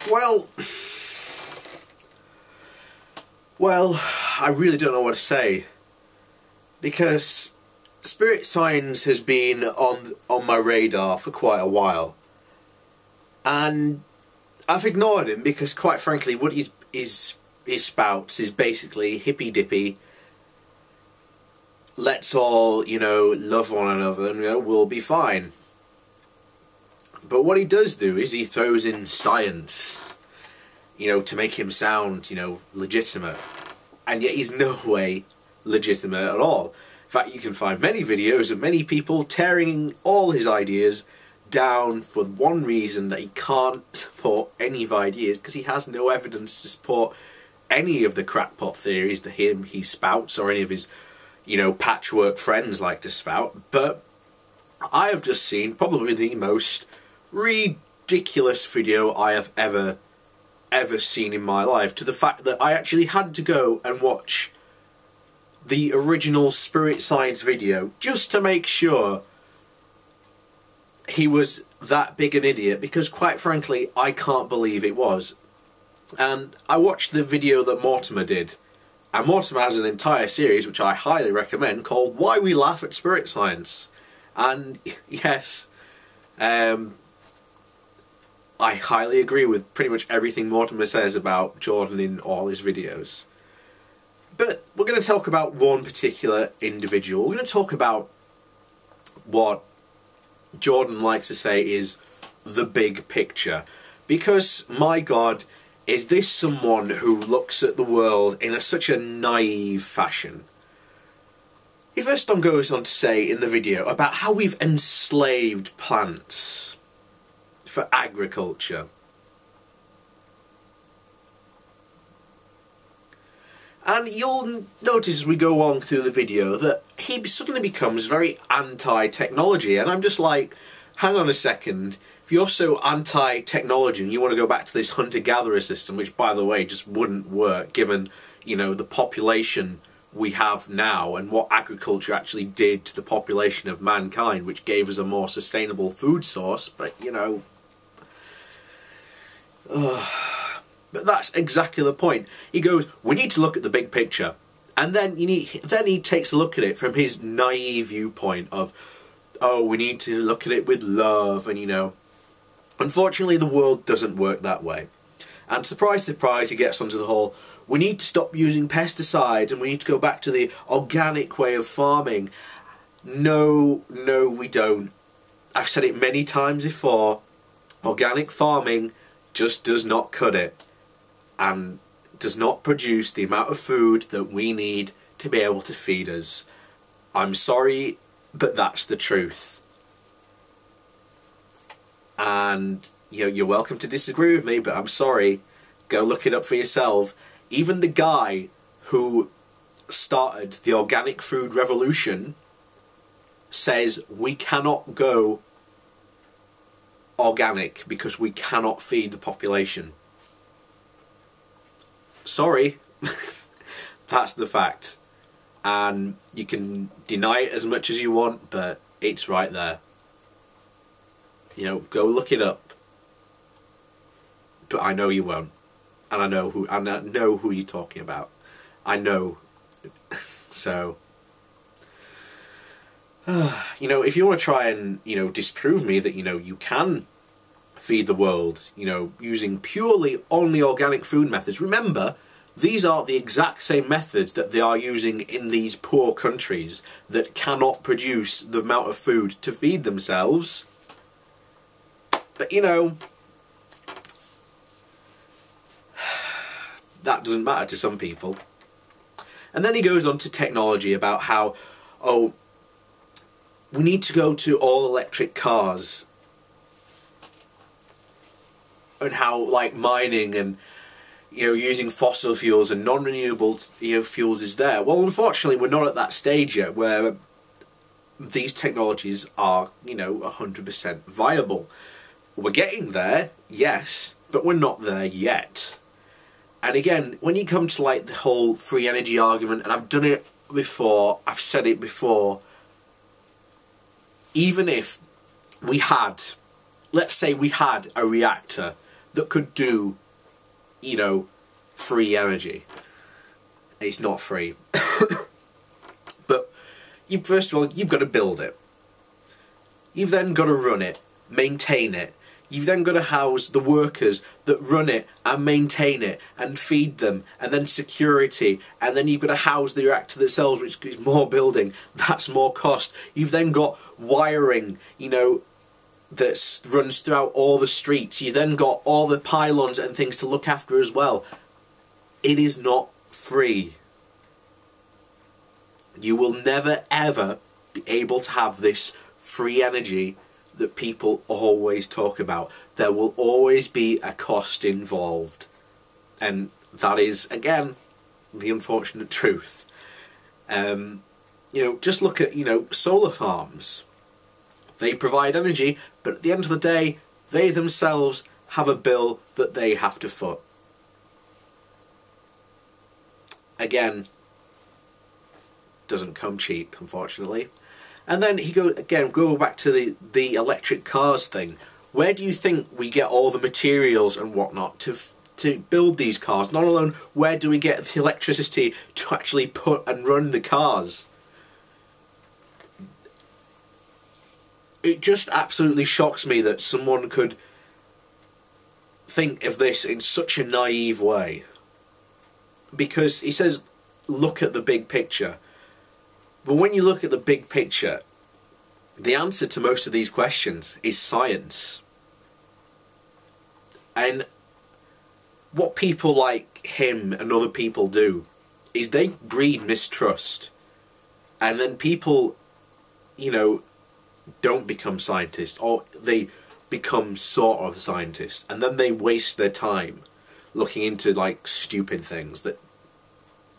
Well, I really don't know what to say, because spirit science has been on my radar for quite a while, and I've ignored him because, quite frankly, what he spouts is basically hippy dippy. Let's all, love one another and we'll be fine. But what he does do is he throws in science, to make him sound, legitimate. And yet he's no way legitimate at all. In fact, you can find many videos of many people tearing all his ideas down for one reason, that he can't support any of ideas, because he has no evidence to support any of the crackpot theories that he spouts, or any of his, patchwork friends like to spout. But I have just seen probably the most ridiculous video I have ever seen in my life, to the fact that I actually had to go and watch the original Spirit Science video just to make sure he was that big an idiot, because quite frankly I can't believe it was. And I watched the video that Martymer did, and Martymer has an entire series which I highly recommend called Why We Laugh at Spirit Science. And yes, I highly agree with pretty much everything Martymer says about Jordan in all his videos. But we're going to talk about one particular individual. We're going to talk about what Jordan likes to say is the big picture. Because, my God, is this someone who looks at the world in such a naive fashion. He first goes on to say in the video about how we've enslaved plants for agriculture. And you'll notice as we go on through the video that he suddenly becomes very anti-technology, and I'm just like, hang on a second, if you're so anti-technology and you want to go back to this hunter-gatherer system, which by the way just wouldn't work given, the population we have now and what agriculture actually did to the population of mankind, which gave us a more sustainable food source, but but that's exactly the point. He goes, we need to look at the big picture. And then he takes a look at it from his naive viewpoint of, oh, we need to look at it with love, and unfortunately the world doesn't work that way. And surprise, surprise, he gets onto the whole, we need to stop using pesticides and we need to go back to the organic way of farming. No, we don't. I've said it many times before, organic farming just does not cut it, and does not produce the amount of food that we need to be able to feed us. I'm sorry, but that's the truth. And you're welcome to disagree with me, but I'm sorry, go look it up for yourself. Even the guy who started the organic food revolution says we cannot go organic because we cannot feed the population. Sorry, that's the fact. And you can deny it as much as you want, but it's right there. Go look it up. But I know you won't. And I know who you're talking about. I know. So if you want to try and, disprove me that, you can feed the world, using purely only organic food methods, remember, these are the exact same methods that they are using in these poor countries that cannot produce the amount of food to feed themselves. But, that doesn't matter to some people. And then he goes on to technology about how, oh, we need to go to all electric cars, and how like mining and using fossil fuels and non-renewable fuels is there. Well, unfortunately we're not at that stage yet where these technologies are 100% viable. We're getting there, yes, but we're not there yet. And again, when you come to like the whole free energy argument, and I've done it before, I've said it before, even if we had, let's say we had a reactor that could do, you know, free energy. It's not free. But first of all, you've got to build it. You've then got to run it, maintain it. You've then got to house the workers that run it and maintain it and feed them, and then security, and then you've got to house the reactor themselves, which is more building. That's more cost. You've then got wiring, you know, that runs throughout all the streets. You've then got all the pylons and things to look after as well. It is not free. You will never ever be able to have this free energy that people always talk about. There will always be a cost involved, and that is, again, the unfortunate truth. You know, just look at, you know, solar farms. They provide energy, but at the end of the day, they themselves have a bill that they have to foot. Again, doesn't come cheap, unfortunately. And then go back to the electric cars thing. Where do you think we get all the materials and whatnot to build these cars? Not alone, where do we get the electricity to actually put and run the cars? It just absolutely shocks me that someone could think of this in such a naive way. Because he says, look at the big picture. But when you look at the big picture, the answer to most of these questions is science. And what people like him and other people do is they breed mistrust. And then people, you know, don't become scientists, or they become sort of scientists, and then they waste their time looking into like stupid things that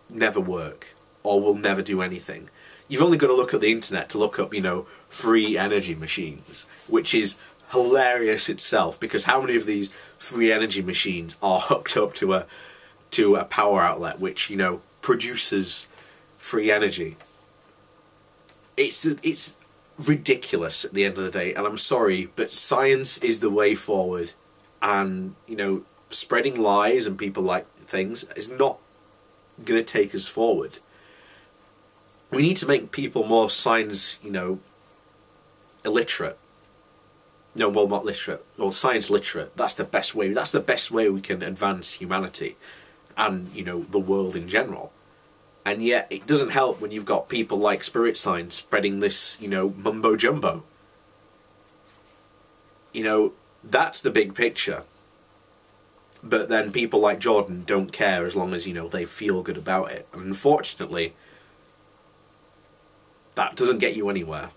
never work or will never do anything. You've only got to look at the internet to look up, you know, free energy machines, which is hilarious itself, because how many of these free energy machines are hooked up to a power outlet which, you know, produces free energy? It's ridiculous at the end of the day, and I'm sorry, but science is the way forward, and, you know, spreading lies and people like things is not going to take us forward. We need to make people more science, you know, illiterate. No, well, not literate. Well, science literate. That's the best way. That's the best way we can advance humanity and, you know, the world in general. And yet, it doesn't help when you've got people like Spirit Science spreading this, you know, mumbo-jumbo. You know, that's the big picture. But then people like Jordan don't care as long as, you know, they feel good about it. And unfortunately, that doesn't get you anywhere.